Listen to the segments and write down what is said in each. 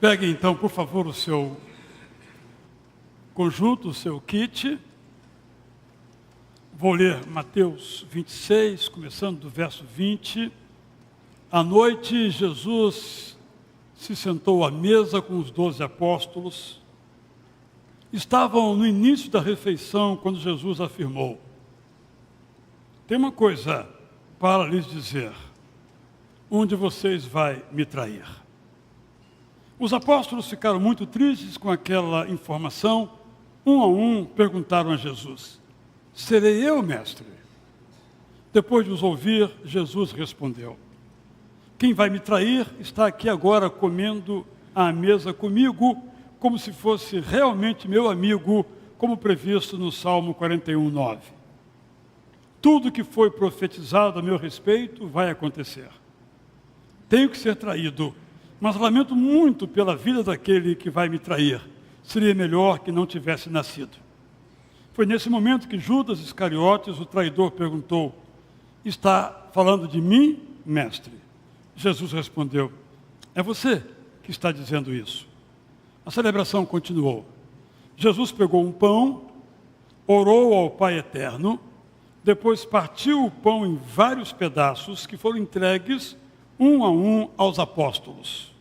Pegue então, por favor, o seu conjunto, o seu kit. Vou ler Mateus 26, começando do verso 20. À noite, Jesus se sentou à mesa com os 12 apóstolos. Estavam no início da refeição quando Jesus afirmou: tem uma coisa para lhes dizer. Um de vocês vai me trair. Os apóstolos ficaram muito tristes com aquela informação. Um a um perguntaram a Jesus: serei eu, mestre? Depois de os ouvir, Jesus respondeu: quem vai me trair está aqui agora comendo à mesa comigo, como se fosse realmente meu amigo, como previsto no Salmo 41:9. Tudo que foi profetizado a meu respeito vai acontecer. Tenho que ser traído, mas lamento muito pela vida daquele que vai me trair. Seria melhor que não tivesse nascido. Foi nesse momento que Judas Iscariotes, o traidor, perguntou: está falando de mim, mestre? Jesus respondeu: é você que está dizendo isso. A celebração continuou. Jesus pegou um pão, orou ao Pai Eterno, depois partiu o pão em vários pedaços que foram entregues um a um aos apóstolos.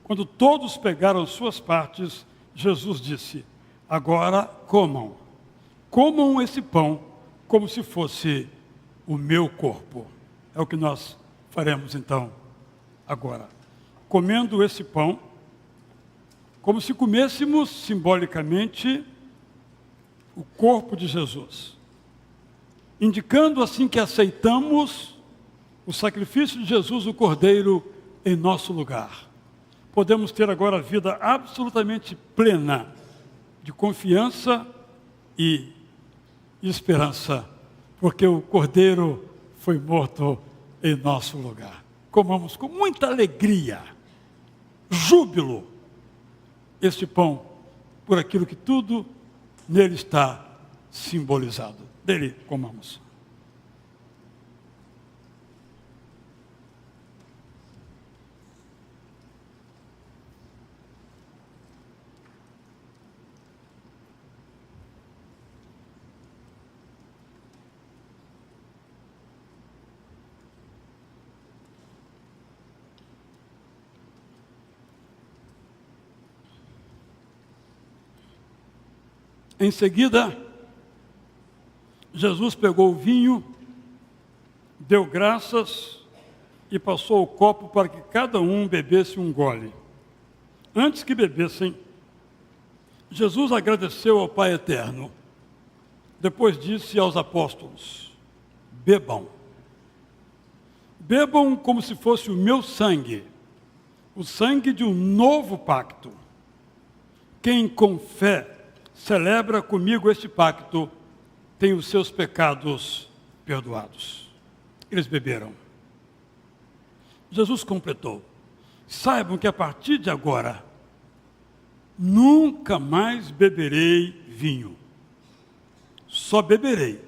Quando todos pegaram suas partes, Jesus disse: agora comam. Comam esse pão como se fosse o meu corpo. É o que nós faremos então agora. Comendo esse pão, como se comêssemos simbolicamente o corpo de Jesus, indicando assim que aceitamos o sacrifício de Jesus, o Cordeiro, em nosso lugar. Podemos ter agora a vida absolutamente plena de confiança e esperança, porque o Cordeiro foi morto em nosso lugar. Comamos com muita alegria, júbilo, este pão, por aquilo que tudo nele está simbolizado. Dele comamos. Em seguida, Jesus pegou o vinho, deu graças e passou o copo para que cada um bebesse um gole. Antes que bebessem, Jesus agradeceu ao Pai Eterno. Depois disse aos apóstolos: bebam. Bebam como se fosse o meu sangue, o sangue de um novo pacto. Quem com fé celebra comigo este pacto tem os seus pecados perdoados. Eles beberam. Jesus completou: saibam que a partir de agora, nunca mais beberei vinho. Só beberei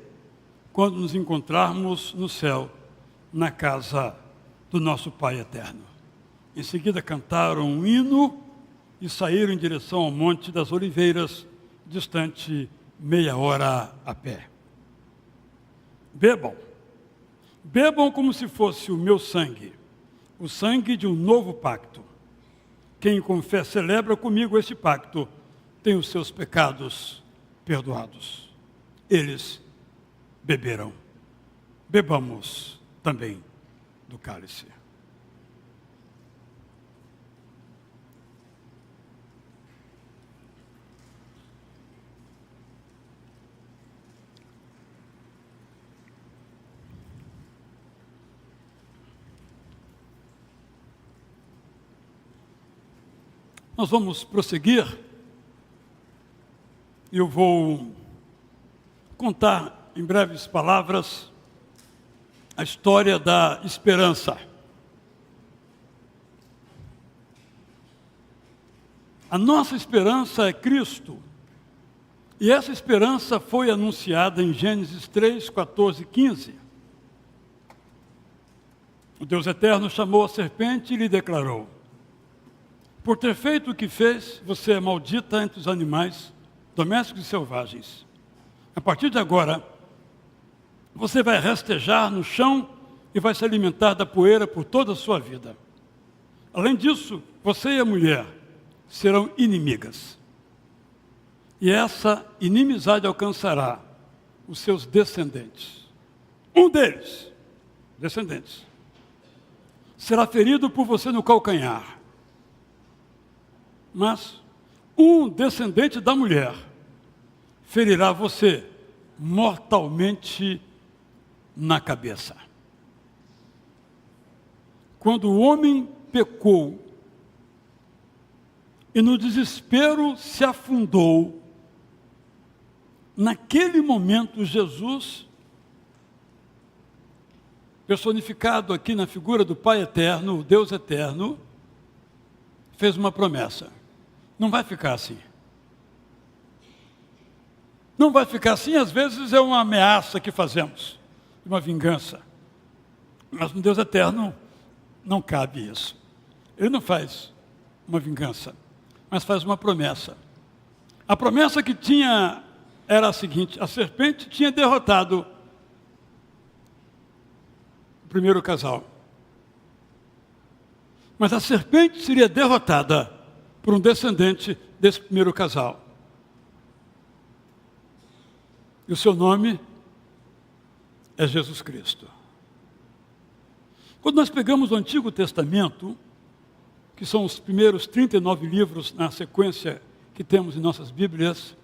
quando nos encontrarmos no céu, na casa do nosso Pai Eterno. Em seguida cantaram um hino e saíram em direção ao Monte das Oliveiras, distante meia hora a pé. Bebam. Bebam como se fosse o meu sangue, o sangue de um novo pacto. Quem com fé celebra comigo este pacto tem os seus pecados perdoados. Eles beberam. Bebamos também do cálice. Nós vamos prosseguir. Eu vou contar em breves palavras a história da esperança. A nossa esperança é Cristo. E essa esperança foi anunciada em Gênesis 3, 14 e 15. O Deus Eterno chamou a serpente e lhe declarou: Por ter feito o que fez, você é maldita entre os animais domésticos e selvagens. A partir de agora, você vai rastejar no chão e vai se alimentar da poeira por toda a sua vida. Além disso, você e a mulher serão inimigas. E essa inimizade alcançará os seus descendentes. Um deles, descendentes, será ferido por você no calcanhar. Mas um descendente da mulher ferirá você mortalmente na cabeça. Quando o homem pecou e no desespero se afundou, naquele momento Jesus, personificado aqui na figura do Pai Eterno, o Deus Eterno, fez uma promessa. Não vai ficar assim. Não vai ficar assim, às vezes é uma ameaça que fazemos, uma vingança. Mas no Deus Eterno não cabe isso. Ele não faz uma vingança, mas faz uma promessa. A promessa que tinha era a seguinte: a serpente tinha derrotado o primeiro casal. Mas a serpente seria derrotada por um descendente desse primeiro casal. E o seu nome é Jesus Cristo. Quando nós pegamos o Antigo Testamento, que são os primeiros 39 livros na sequência que temos em nossas Bíblias,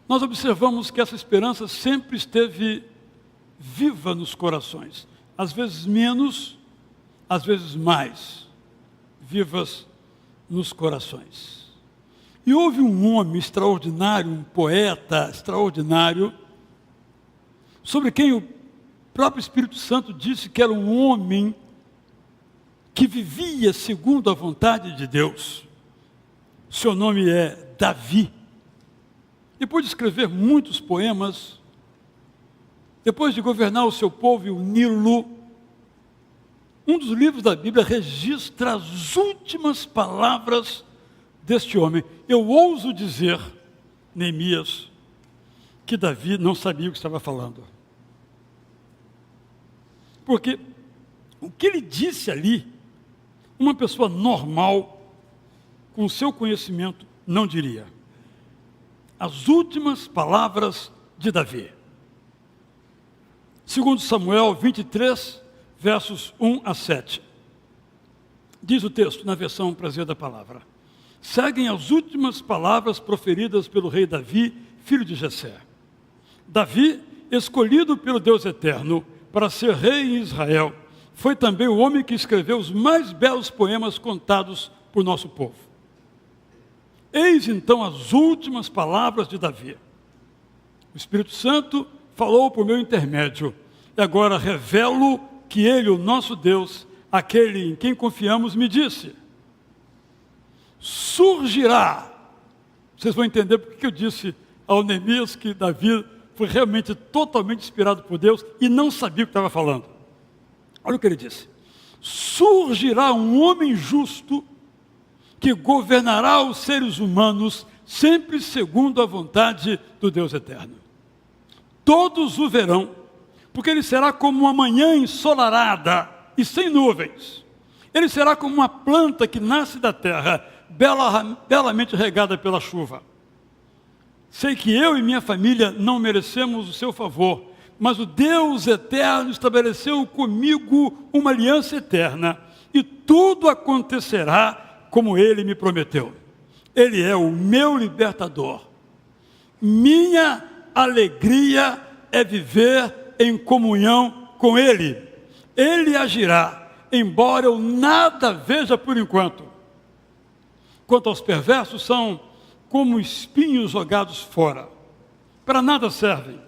nós observamos que essa esperança sempre esteve viva nos corações. Às vezes menos, às vezes mais, vivas nos corações. E houve um homem extraordinário, um poeta extraordinário, sobre quem o próprio Espírito Santo disse que era um homem que vivia segundo a vontade de Deus. Seu nome é Davi. Depois de escrever muitos poemas, depois de governar o seu povo e o Nilo, um dos livros da Bíblia registra as últimas palavras deste homem. Eu ouso dizer, Neemias, que Davi não sabia o que estava falando. Porque o que ele disse ali, uma pessoa normal, com o seu conhecimento, não diria. As últimas palavras de Davi. Segundo Samuel 23, versos 1 a 7. Diz o texto, na versão Prazer da Palavra: seguem as últimas palavras proferidas pelo rei Davi, filho de Jessé. Davi, escolhido pelo Deus Eterno para ser rei em Israel, foi também o homem que escreveu os mais belos poemas contados por nosso povo. Eis então as últimas palavras de Davi. O Espírito Santo falou por meu intermédio, e agora revelo que ele, o nosso Deus, aquele em quem confiamos, me disse: surgirá. Vocês vão entender porque eu disse ao Neemias que Davi foi realmente totalmente inspirado por Deus e não sabia o que estava falando. Olha o que ele disse: surgirá um homem justo que governará os seres humanos sempre segundo a vontade do Deus Eterno. Todos o verão, porque ele será como uma manhã ensolarada e sem nuvens. Ele será como uma planta que nasce da terra, belamente regada pela chuva. Sei que eu e minha família não merecemos o seu favor, mas o Deus Eterno estabeleceu comigo uma aliança eterna, e tudo acontecerá como ele me prometeu. Ele é o meu libertador. Minha alegria é viver em comunhão com ele. Ele agirá, embora eu nada veja por enquanto. Quanto aos perversos, são como espinhos jogados fora. Para nada servem.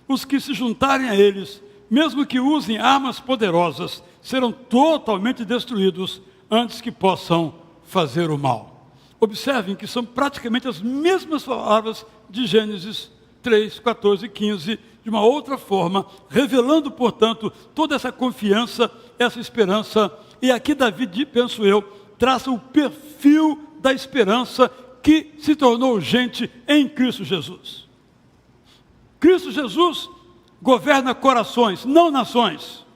Os que se juntarem a eles, mesmo que usem armas poderosas, serão totalmente destruídos antes que possam fazer o mal. Observem que são praticamente as mesmas palavras de Gênesis 3, 14 e 15, de uma outra forma, revelando, portanto, toda essa confiança, essa esperança. E aqui Davi, penso eu, traça o perfil da esperança que se tornou gente em Cristo Jesus. Cristo Jesus governa corações, não nações.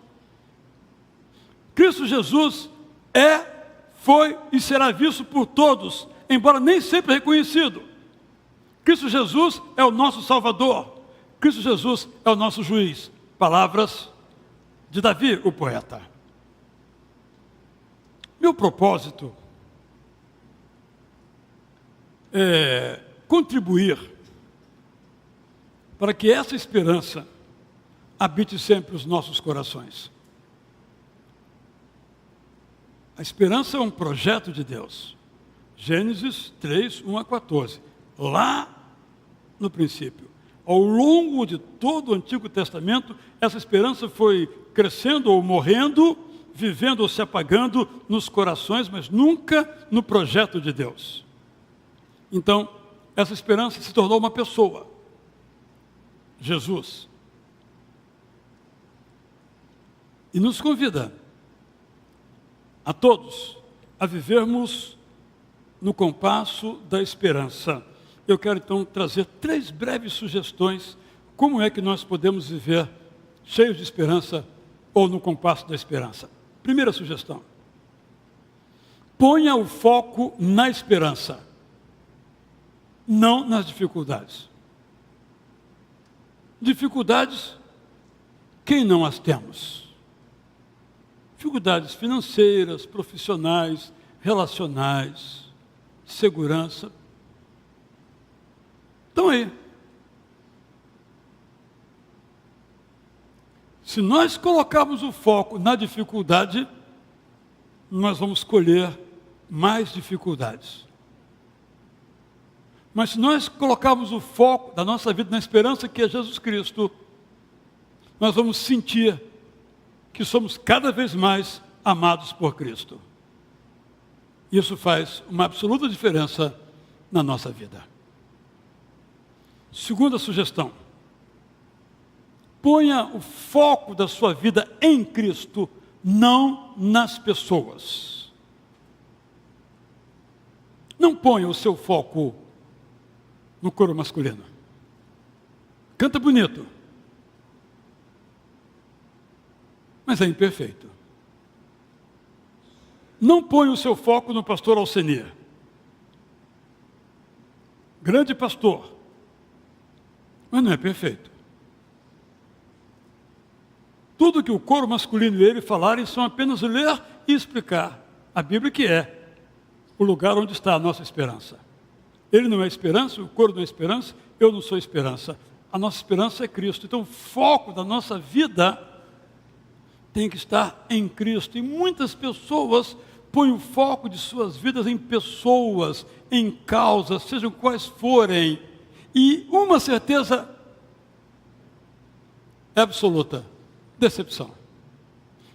Cristo Jesus foi e será visto por todos, embora nem sempre reconhecido. Cristo Jesus é o nosso Salvador. Cristo Jesus é o nosso juiz. Palavras de Davi, o poeta. Meu propósito é contribuir para que essa esperança habite sempre os nossos corações. A esperança é um projeto de Deus. Gênesis 3, 1 a 14. Lá no princípio. Ao longo de todo o Antigo Testamento, essa esperança foi crescendo ou morrendo, vivendo ou se apagando nos corações, mas nunca no projeto de Deus. Então, essa esperança se tornou uma pessoa. Jesus. E nos convida a todos a vivermos no compasso da esperança. Eu quero então trazer 3 breves sugestões como é que nós podemos viver cheios de esperança ou no compasso da esperança. Primeira sugestão: ponha o foco na esperança, não nas dificuldades. Dificuldades, quem não as temos? Dificuldades financeiras, profissionais, relacionais, segurança. Estão aí. Se nós colocarmos o foco na dificuldade, nós vamos colher mais dificuldades. Mas se nós colocarmos o foco da nossa vida na esperança que é Jesus Cristo, nós vamos sentir que somos cada vez mais amados por Cristo. Isso faz uma absoluta diferença na nossa vida. Segunda sugestão: ponha o foco da sua vida em Cristo, não nas pessoas. Não ponha o seu foco no coro masculino. Canta bonito, mas é imperfeito. Não ponha o seu foco no pastor Alcenir. Grande pastor, mas não é perfeito. Tudo que o coro masculino e ele falarem são apenas ler e explicar a Bíblia, que é o lugar onde está a nossa esperança. Ele não é esperança, o coro não é esperança, eu não sou esperança. A nossa esperança é Cristo. Então o foco da nossa vida tem que estar em Cristo. E muitas pessoas põem o foco de suas vidas em pessoas, em causas, sejam quais forem. E uma certeza é absoluta: decepção.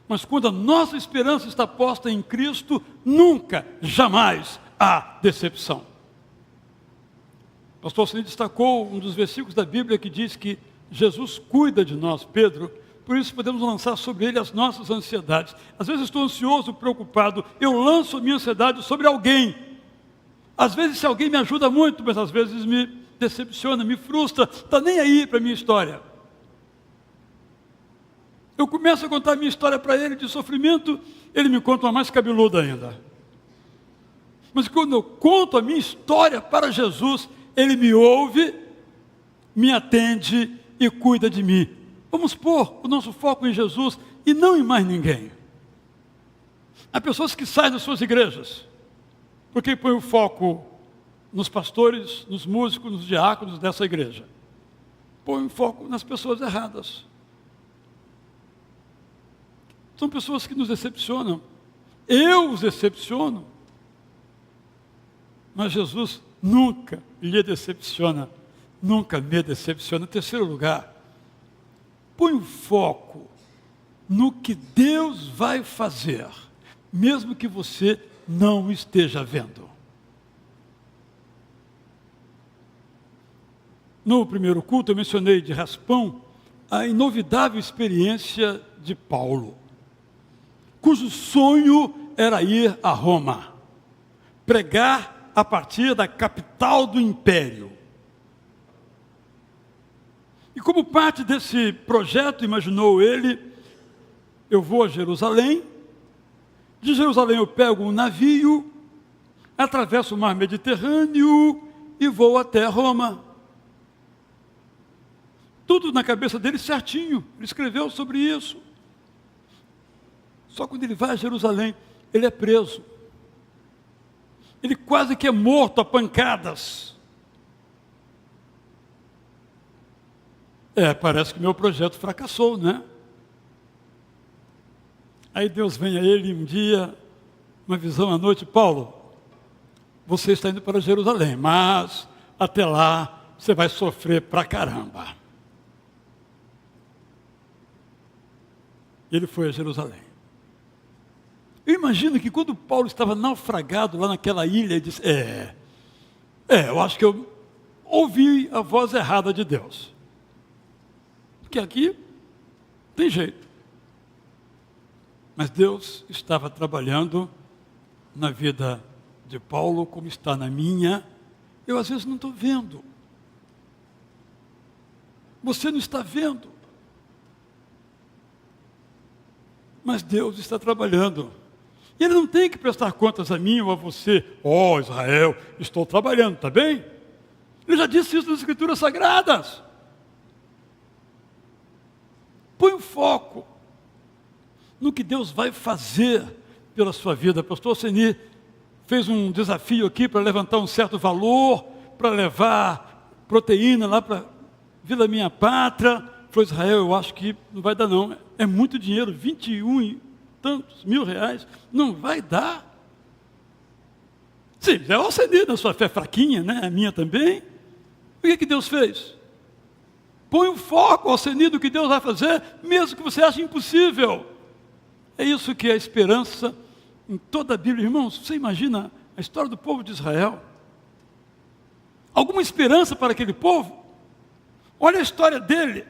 Mas quando a nossa esperança está posta em Cristo, nunca, jamais há decepção. O pastor Alcenir destacou um dos versículos da Bíblia que diz que Jesus cuida de nós, Pedro, por isso podemos lançar sobre ele as nossas ansiedades. Às vezes estou ansioso, preocupado, eu lanço a minha ansiedade sobre alguém. Às vezes esse alguém me ajuda muito, mas às vezes me decepciona, me frustra, está nem aí para a minha história. Eu começo a contar a minha história para ele de sofrimento, ele me conta uma mais cabeluda ainda. Mas quando eu conto a minha história para Jesus, ele me ouve, me atende e cuida de mim. Vamos pôr o nosso foco em Jesus e não em mais ninguém. Há pessoas que saem das suas igrejas porque põem o foco nos pastores, nos músicos, nos diáconos dessa igreja. Põem o foco nas pessoas erradas. São pessoas que nos decepcionam. Eu os decepciono. Mas Jesus nunca lhe decepciona. Nunca me decepciona. Em terceiro lugar, põe o foco no que Deus vai fazer, mesmo que você não esteja vendo. No primeiro culto eu mencionei de raspão a inovidável experiência de Paulo, cujo sonho era ir a Roma. pregar a partir da capital do império. E como parte desse projeto, imaginou ele, eu vou a Jerusalém, de Jerusalém eu pego um navio, atravesso o mar Mediterrâneo e vou até Roma. Tudo na cabeça dele certinho, ele escreveu sobre isso. Só quando ele vai a Jerusalém, ele é preso. Ele quase que é morto a pancadas. Parece que meu projeto fracassou, né? Aí Deus vem a ele um dia, uma visão à noite: Paulo, você está indo para Jerusalém, mas até lá você vai sofrer pra caramba. Ele foi a Jerusalém. Eu imagino que quando Paulo estava naufragado lá naquela ilha, ele disse: eu acho que eu ouvi a voz errada de Deus. Porque aqui tem jeito. Mas Deus estava trabalhando na vida de Paulo, como está na minha. Eu às vezes não estou vendo. Você não está vendo. Mas Deus está trabalhando. E Ele não tem que prestar contas a mim ou a você. Israel, estou trabalhando, está bem? Ele já disse isso nas Escrituras Sagradas. Põe o foco no que Deus vai fazer pela sua vida. Pastor Seni fez um desafio aqui para levantar um certo valor, para levar proteína lá para Vila Minha Pátria. Falou: Israel, eu acho que não vai dar não. É muito dinheiro, 21 e tantos mil reais. Não vai dar. Sim, é o Seni na sua fé fraquinha, né? A minha também. O que Deus fez? Põe o foco ao Seni do que Deus vai fazer, mesmo que você ache impossível. É isso que é a esperança em toda a Bíblia. Irmãos, você imagina a história do povo de Israel? Alguma esperança para aquele povo? Olha a história dele.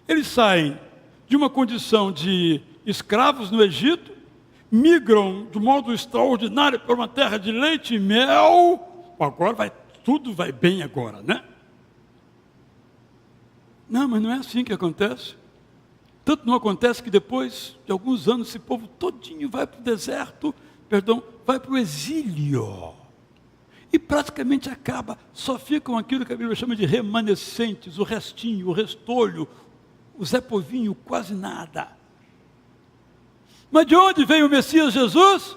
Eles saem de uma condição de escravos no Egito, migram de modo extraordinário para uma terra de leite e mel. Agora tudo vai bem agora, né? Não, mas não é assim que acontece. Tanto não acontece que depois de alguns anos esse povo todinho vai para o deserto, vai para o exílio. E praticamente acaba, só ficam aquilo que a Bíblia chama de remanescentes, o restinho, o restolho, o Zé Povinho, quase nada. Mas de onde vem o Messias Jesus?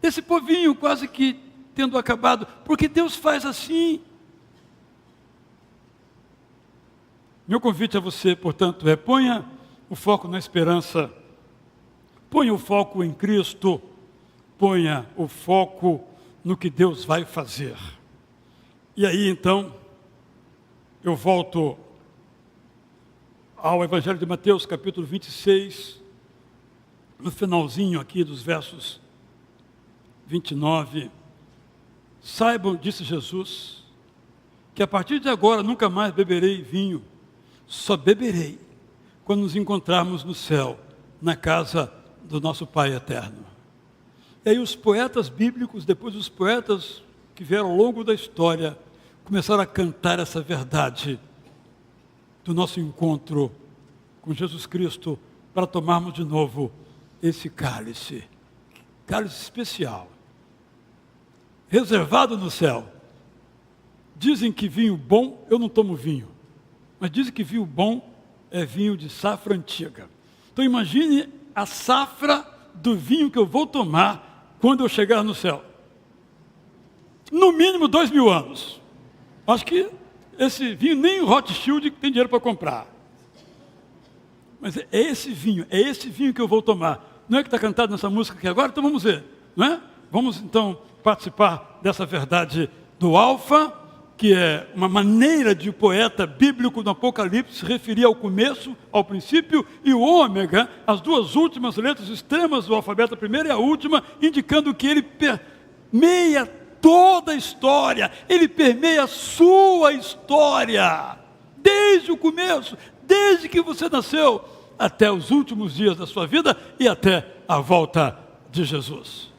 Esse povinho quase que tendo acabado, porque Deus faz assim. Meu convite a você, portanto, ponha o foco na esperança, ponha o foco em Cristo, ponha o foco no que Deus vai fazer. E aí, então, eu volto ao Evangelho de Mateus, capítulo 26, no finalzinho aqui dos versos 29. Saibam, disse Jesus, que a partir de agora nunca mais beberei vinho, só beberei quando nos encontrarmos no céu, na casa do nosso Pai eterno. E aí os poetas bíblicos, depois os poetas que vieram ao longo da história, começaram a cantar essa verdade do nosso encontro com Jesus Cristo, para tomarmos de novo esse cálice especial, reservado no céu. Dizem que vinho bom, eu não tomo vinho, mas dizem que vinho bom é vinho de safra antiga. Então imagine a safra do vinho que eu vou tomar quando eu chegar no céu. No mínimo 2000 anos. Acho que esse vinho nem o Rothschild tem dinheiro para comprar. Mas é esse vinho que eu vou tomar. Não é que está cantado nessa música aqui agora? Então vamos ver, não é? Vamos então participar dessa verdade do Alfa, que é uma maneira de o poeta bíblico do Apocalipse se referir ao começo, ao princípio, e o ômega, as duas últimas letras extremas do alfabeto, a primeira e a última, indicando que ele permeia toda a história, ele permeia a sua história, desde o começo, desde que você nasceu, até os últimos dias da sua vida e até a volta de Jesus.